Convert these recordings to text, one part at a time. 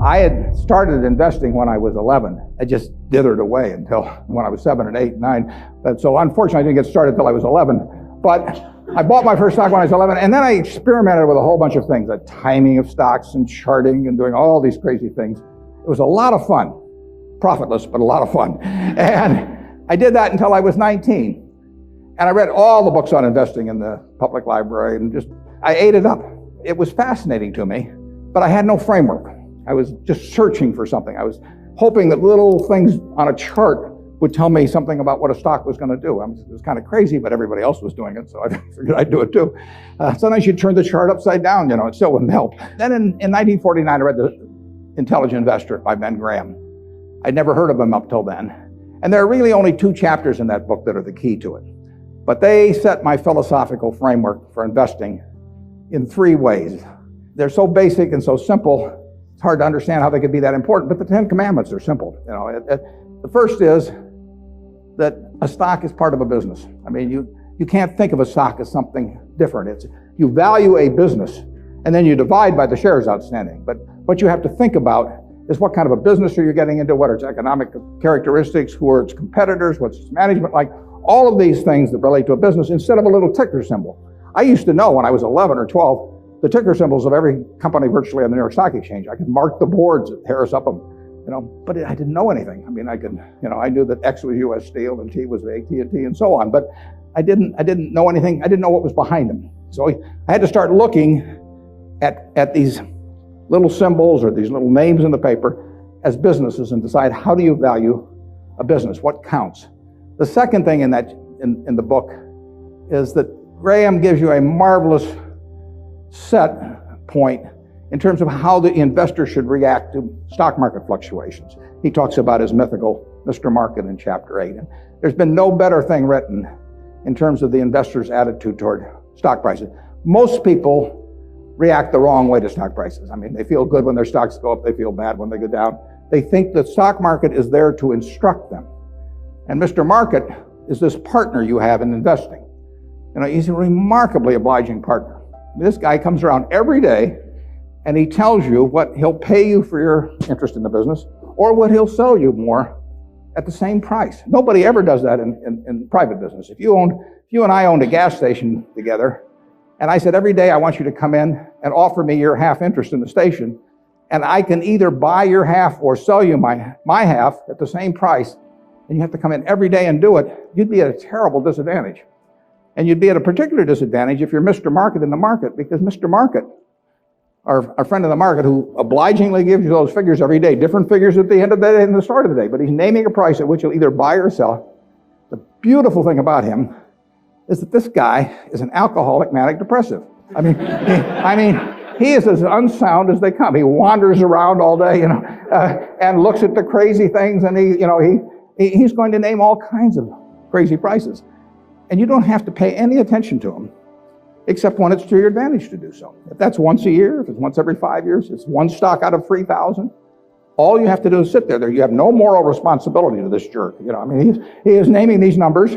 I had started investing when I was 11. I just dithered away until when I was 7 and 8 and 9. So unfortunately, I didn't get started until I was 11. But I bought my first stock when I was 11, and then I experimented with a whole bunch of things, the timing of stocks and charting and doing all these crazy things. It was a lot of fun. Profitless, but a lot of fun. And I did that until I was 19. And I read all the books on investing in the public library and I ate it up. It was fascinating to me, but I had no framework. I was just searching for something. I was hoping that little things on a chart would tell me something about what a stock was going to do. It was kind of crazy, but everybody else was doing it, so I figured I'd do it too. Sometimes you'd turn the chart upside down, it still wouldn't help. Then in 1949, I read The Intelligent Investor by Ben Graham. I'd never heard of him up till then. And there are really only 2 chapters in that book that are the key to it. But they set my philosophical framework for investing in 3 ways. They're so basic and so simple, it's hard to understand how they could be that important, but the 10 Commandments are simple. The first is that a stock is part of a business. I mean, you can't think of a stock as something different. You value a business, and then you divide by the shares outstanding. But what you have to think about is what kind of a business are you getting into, what are its economic characteristics, who are its competitors, what's its management like, all of these things that relate to a business instead of a little ticker symbol. I used to know when I was 11 or 12 the ticker symbols of every company virtually on the New York Stock Exchange. I could mark the boards at Harris Upham, but I didn't know anything. I mean, I knew that X was U.S. Steel and T was AT&T and so on, but I didn't know anything. I didn't know what was behind them. So I had to start looking at these little symbols or these little names in the paper as businesses and decide, how do you value a business? What counts? The second thing in the book is that Graham gives you a marvelous set point in terms of how the investor should react to stock market fluctuations. He talks about his mythical Mr. Market in chapter 8. And there's been no better thing written in terms of the investor's attitude toward stock prices. Most people react the wrong way to stock prices. I mean, they feel good when their stocks go up, they feel bad when they go down. They think the stock market is there to instruct them. And Mr. Market is this partner you have in investing. He's a remarkably obliging partner. This guy comes around every day and he tells you what he'll pay you for your interest in the business or what he'll sell you more at the same price. Nobody ever does that in private business. If you and I owned a gas station together, and I said, every day I want you to come in and offer me your half interest in the station, and I can either buy your half or sell you my half at the same price, and you have to come in every day and do it, you'd be at a terrible disadvantage. And you'd be at a particular disadvantage if you're Mr. Market in the market, because Mr. Market, our friend in the market who obligingly gives you those figures every day, different figures at the end of the day and the start of the day, but he's naming a price at which you'll either buy or sell. The beautiful thing about him is that this guy is an alcoholic manic depressive. I mean, he is as unsound as they come. He wanders around all day, and looks at the crazy things, and he's going to name all kinds of crazy prices. And you don't have to pay any attention to him, except when it's to your advantage to do so. If that's once a year, if it's once every 5 years, it's one stock out of 3,000. All you have to do is sit there. You have no moral responsibility to this jerk. He is naming these numbers.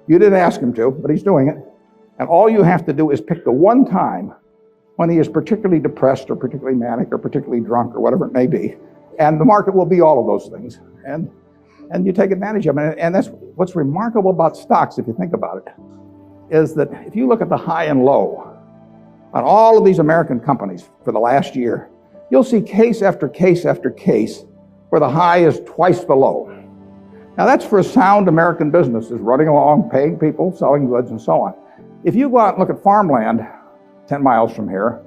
You didn't ask him to, but he's doing it. And all you have to do is pick the one time when he is particularly depressed or particularly manic or particularly drunk or whatever it may be. And the market will be all of those things. And you take advantage of it. And that's what's remarkable about stocks, if you think about it, is that if you look at the high and low on all of these American companies for the last year, you'll see case after case after case where the high is twice the low. Now that's for a sound American business, is running along, paying people, selling goods, and so on. If you go out and look at farmland 10 miles from here,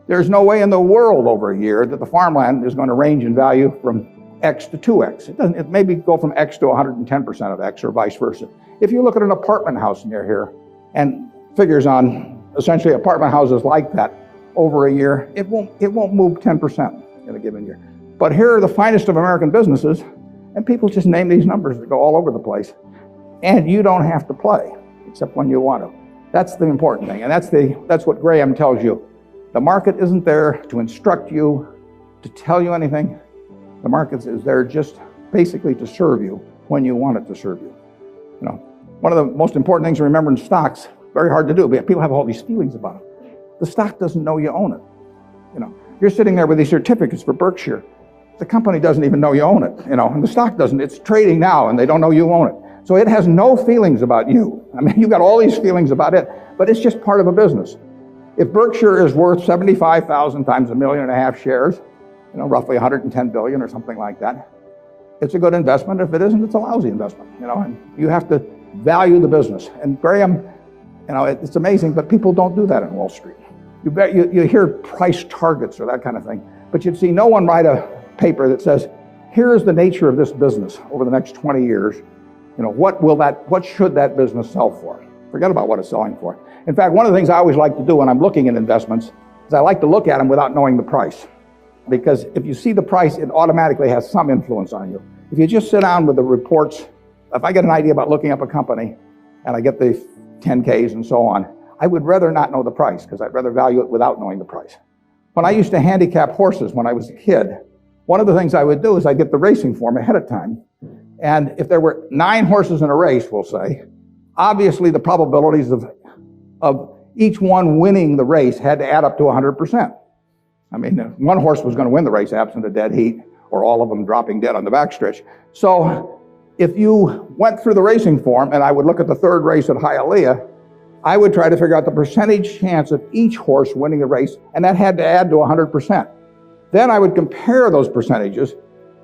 there's no way in the world over a year that the farmland is going to range in value from X to 2X. It maybe go from X to 110% of X or vice versa. If you look at an apartment house near here and figures on essentially apartment houses like that over a year, it won't move 10% in a given year. But here are the finest of American businesses, and people just name these numbers that go all over the place. And you don't have to play, except when you want to. That's the important thing, and that's what Graham tells you. The market isn't there to instruct you, to tell you anything. The market is there just basically to serve you when you want it to serve you. One of the most important things to remember in stocks, very hard to do, but people have all these feelings about it. The stock doesn't know you own it. You're sitting there with these certificates for Berkshire. the company doesn't even know you own it, and the stock doesn't. It's trading now, and they don't know you own it. So it has no feelings about you. I mean, you've got all these feelings about it, but it's just part of a business. If Berkshire is worth 75,000 times 1.5 million shares, roughly 110 billion or something like that, it's a good investment. If it isn't, it's a lousy investment, and you have to value the business. And Graham, it's amazing, but people don't do that in Wall Street. You hear price targets or that kind of thing, but you'd see no one write a paper that says, here is the nature of this business over the next 20 years. What should that business sell for? Forget about what it's selling for. In fact, one of the things I always like to do when I'm looking at investments is I like to look at them without knowing the price. Because if you see the price, it automatically has some influence on you. If you just sit down with the reports, if I get an idea about looking up a company and I get the 10Ks and so on, I would rather not know the price because I'd rather value it without knowing the price. When I used to handicap horses when I was a kid, one of the things I would do is I'd get the racing form ahead of time. And if there were 9 horses in a race, we'll say, obviously the probabilities of each one winning the race had to add up to 100%. I mean, one horse was going to win the race absent a dead heat or all of them dropping dead on the backstretch. So if you went through the racing form and I would look at the 3rd race at Hialeah, I would try to figure out the percentage chance of each horse winning the race, and that had to add to 100%. Then I would compare those percentages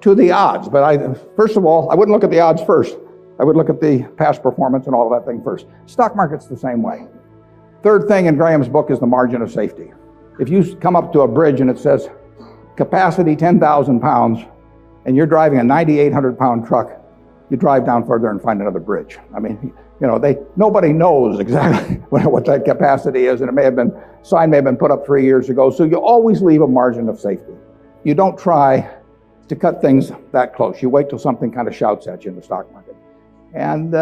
to the odds. But first of all, I wouldn't look at the odds first. I would look at the past performance and all of that thing first. Stock market's the same way. Third thing in Graham's book is the margin of safety. If you come up to a bridge and it says capacity 10,000 pounds and you're driving a 9,800 pound truck, you drive down further and find another bridge. I mean, nobody knows exactly what that capacity is, and sign may have been put up 3 years ago. So you always leave a margin of safety. You don't try to cut things that close. You wait till something kind of shouts at you in the stock market. And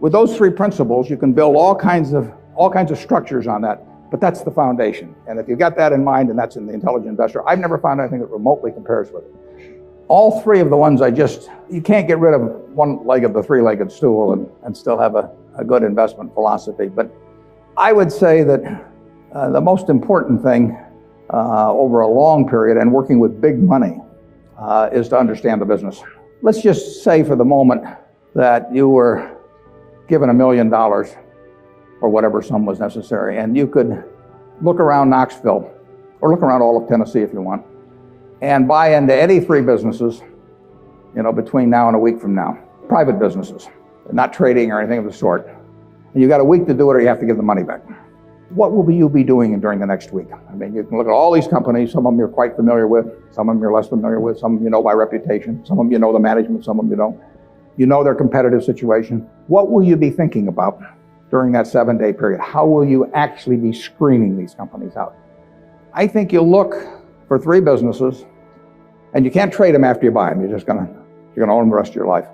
with those 3 principles, you can build all kinds of structures on that. But that's the foundation. And if you've got that in mind, and that's in the Intelligent Investor, I've never found anything that remotely compares with it. All 3 of the ones you can't get rid of one leg of the 3-legged stool and still have a good investment philosophy. But I would say that the most important thing over a long period and working with big money is to understand the business. Let's just say for the moment that you were given $1 million or whatever sum was necessary, and you could look around Knoxville or look around all of Tennessee if you want and buy into any 3 businesses, between now and a week from now. Private businesses, not trading or anything of the sort. And you got a week to do it or you have to give the money back. What will you be doing during the next week? I mean, you can look at all these companies. Some of them you're quite familiar with. Some of them you're less familiar with. Some of them you know by reputation. Some of them you know the management. Some of them you don't. You know their competitive situation. What will you be thinking about during that 7-day period? How will you actually be screening these companies out? I think you'll look for 3 businesses, and you can't trade them after you buy them. You're going to own them the rest of your life.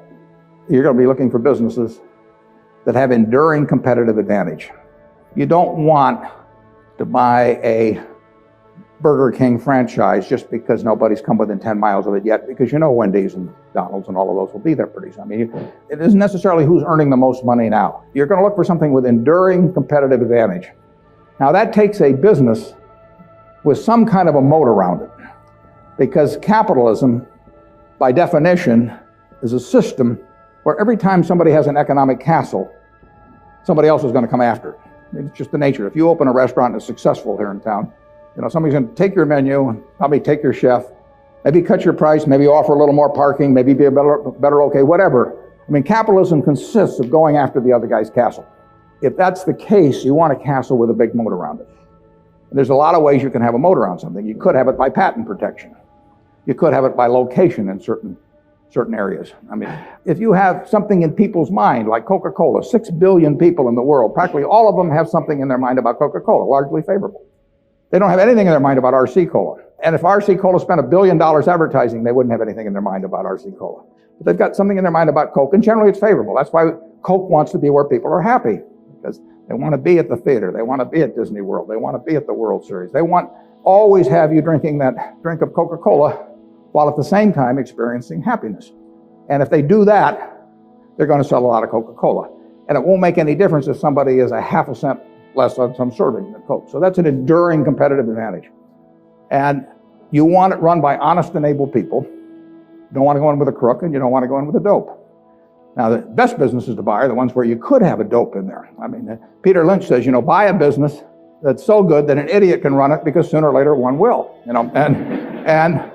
You're going to be looking for businesses that have enduring competitive advantage. You don't want to buy a Burger King franchise just because nobody's come within 10 miles of it yet, because Wendy's and McDonald's and all of those will be there pretty soon. I mean, it isn't necessarily who's earning the most money now. You're going to look for something with enduring competitive advantage. Now that takes a business with some kind of a moat around it, because capitalism, by definition, is a system where every time somebody has an economic castle, somebody else is going to come after it. It's just the nature. If you open a restaurant and it's successful here in town, somebody's going to take your menu and probably take your chef, maybe cut your price, maybe offer a little more parking, maybe be a better okay, whatever. I mean, capitalism consists of going after the other guy's castle. If that's the case, you want a castle with a big moat around it. And there's a lot of ways you can have a moat around something. You could have it by patent protection. You could have it by location in certain areas. I mean, if you have something in people's mind, like Coca-Cola, 6 billion people in the world, practically all of them have something in their mind about Coca-Cola, largely favorable. They don't have anything in their mind about RC Cola. And if RC Cola spent $1 billion advertising, they wouldn't have anything in their mind about RC Cola. But they've got something in their mind about Coke, and generally it's favorable. That's why Coke wants to be where people are happy, because they want to be at the theater. They want to be at Disney World. They want to be at the World Series. They want always have you drinking that drink of Coca-Cola while at the same time experiencing happiness. And if they do that, they're going to sell a lot of Coca-Cola. And it won't make any difference if somebody is a half a cent less on some serving than Coke. So that's an enduring competitive advantage. And you want it run by honest and able people. You don't want to go in with a crook, and you don't want to go in with a dope. Now, the best businesses to buy are the ones where you could have a dope in there. I mean, Peter Lynch says, buy a business that's so good that an idiot can run it, because sooner or later one will. And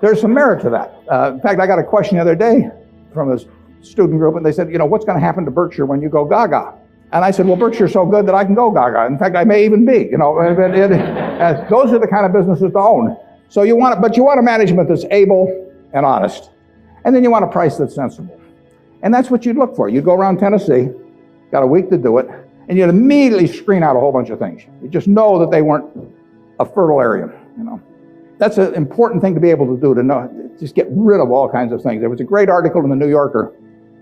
there's some merit to that. In fact, I got a question the other day from a student group, and they said, what's going to happen to Berkshire when you go gaga? And I said, well, Berkshire's so good that I can go gaga. In fact, I may even be. Those are the kind of businesses to own. So you want a management that's able and honest, and then you want a price that's sensible. And that's what you'd look for. You'd go around Tennessee, got a week to do it, and you'd immediately screen out a whole bunch of things. You just know that they weren't a fertile area. That's an important thing to be able to do, to know, just get rid of all kinds of things. There was a great article in the New Yorker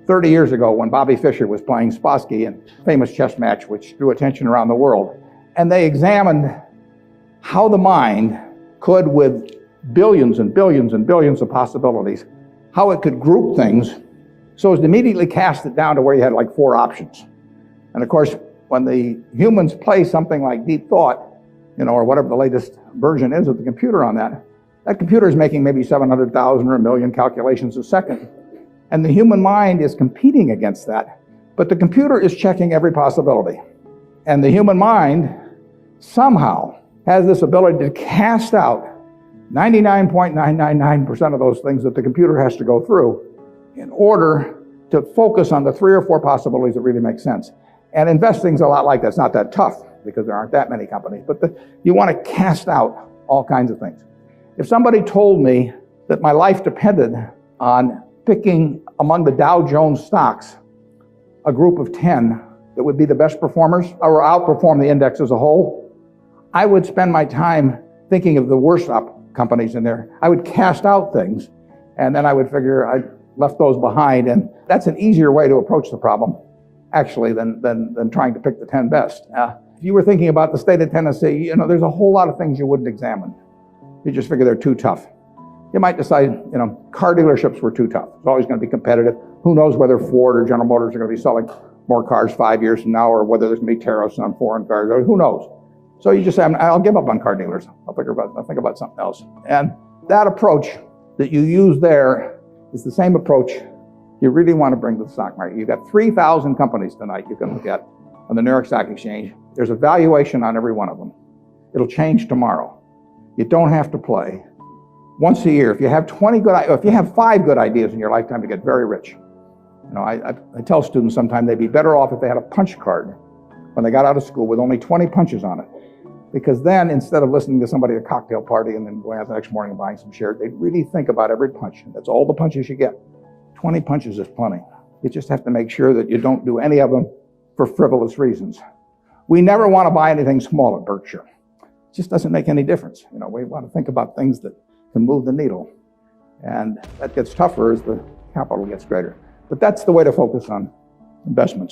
30 years ago when Bobby Fischer was playing Spassky in a famous chess match which drew attention around the world. And they examined how the mind could, with billions and billions and billions of possibilities, how it could group things so as to immediately cast it down to where you had like 4 options. And of course, when the humans play something like deep thought, or whatever the latest version is of the computer on that computer is making maybe 700,000 or 1 million calculations a second. And the human mind is competing against that, but the computer is checking every possibility. And the human mind somehow has this ability to cast out 99.999% of those things that the computer has to go through in order to focus on the 3 or 4 possibilities that really make sense. And investing's a lot like that. It's not that tough because there aren't that many companies, but you want to cast out all kinds of things. If somebody told me that my life depended on picking among the Dow Jones stocks a group of 10 that would be the best performers or outperform the index as a whole, I would spend my time thinking of the worst companies in there. I would cast out things, and then I would figure I left those behind, and that's an easier way to approach the problem, actually, than trying to pick the 10 best. If you were thinking about the state of Tennessee, there's a whole lot of things you wouldn't examine. You just figure they're too tough. You might decide, car dealerships were too tough. It's always going to be competitive. Who knows whether Ford or General Motors are going to be selling more cars 5 years from now, or whether there's going to be tariffs on foreign cars, or who knows. So you just say, I'll give up on car dealers. I'll think about something else. And that approach that you use there is the same approach you really want to bring to the stock market. You've got 3,000 companies tonight you can look at on the New York Stock Exchange. There's a valuation on every one of them. It'll change tomorrow. You don't have to play. Once a year, if you have 5 good ideas in your lifetime, you get very rich. I tell students sometimes they'd be better off if they had a punch card when they got out of school with only 20 punches on it. Because then, instead of listening to somebody at a cocktail party and then going out the next morning and buying some shares, they'd really think about every punch. That's all the punches you get. 20 punches is plenty. You just have to make sure that you don't do any of them for frivolous reasons. We never want to buy anything small at Berkshire. It just doesn't make any difference. We want to think about things that can move the needle. And that gets tougher as the capital gets greater. But that's the way to focus on investments.